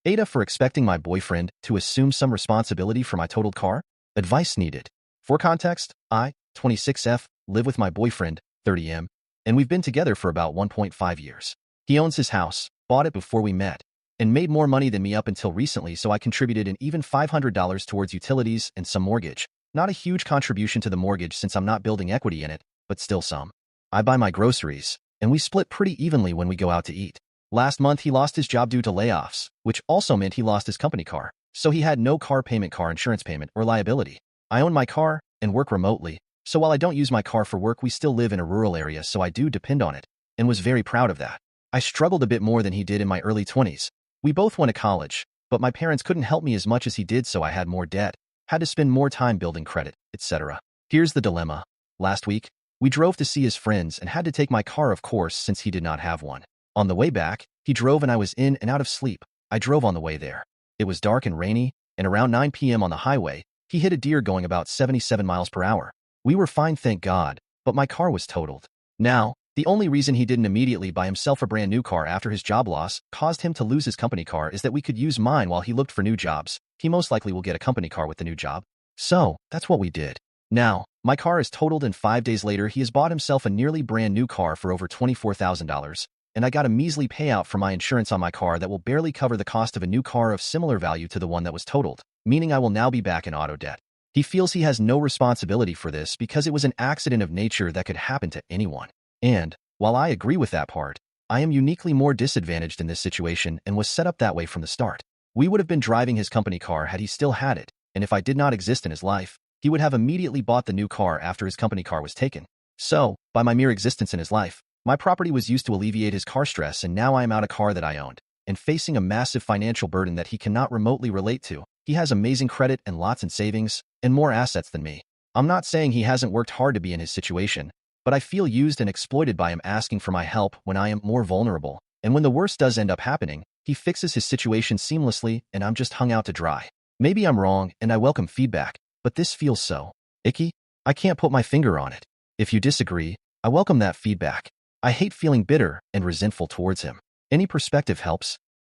AITA for expecting my boyfriend to assume some responsibility for my totaled car? Advice needed. For context, I, 26F, live with my boyfriend, 30M, and we've been together for about 1.5 years. He owns his house, bought it before we met, and made more money than me up until recently, so I contributed an even $500 towards utilities and some mortgage. Not a huge contribution to the mortgage since I'm not building equity in it, but still some. I buy my groceries, and we split pretty evenly when we go out to eat. Last month, he lost his job due to layoffs, which also meant he lost his company car, so he had no car payment, car insurance payment, or liability. I own my car and work remotely, so while I don't use my car for work, we still live in a rural area, so I do depend on it, and was very proud of that. I struggled a bit more than he did in my early 20s. We both went to college, but my parents couldn't help me as much as he did, so I had more debt, had to spend more time building credit, etc. Here's the dilemma. Last week, we drove to see his friends and had to take my car, of course, since he did not have one. On the way back, he drove and I was in and out of sleep. I drove on the way there. It was dark and rainy, and around 9 p.m. on the highway, he hit a deer going about 77 miles per hour. We were fine, thank God, but my car was totaled. Now, the only reason he didn't immediately buy himself a brand new car after his job loss caused him to lose his company car is that we could use mine while he looked for new jobs. He most likely will get a company car with the new job. So, that's what we did. Now, my car is totaled and 5 days later he has bought himself a nearly brand new car for over $24,000, and I got a measly payout for my insurance on my car that will barely cover the cost of a new car of similar value to the one that was totaled, meaning I will now be back in auto debt. He feels he has no responsibility for this because it was an accident of nature that could happen to anyone. And, while I agree with that part, I am uniquely more disadvantaged in this situation and was set up that way from the start. We would have been driving his company car had he still had it, and if I did not exist in his life, he would have immediately bought the new car after his company car was taken. So, by my mere existence in his life, my property was used to alleviate his car stress, and now I am out a car that I owned, and facing a massive financial burden that he cannot remotely relate to. He has amazing credit and lots in savings, and more assets than me. I'm not saying he hasn't worked hard to be in his situation, but I feel used and exploited by him asking for my help when I am more vulnerable, and when the worst does end up happening, he fixes his situation seamlessly and I'm just hung out to dry. Maybe I'm wrong and I welcome feedback, but this feels so icky. I can't put my finger on it. If you disagree, I welcome that feedback. I hate feeling bitter and resentful towards him. Any perspective helps.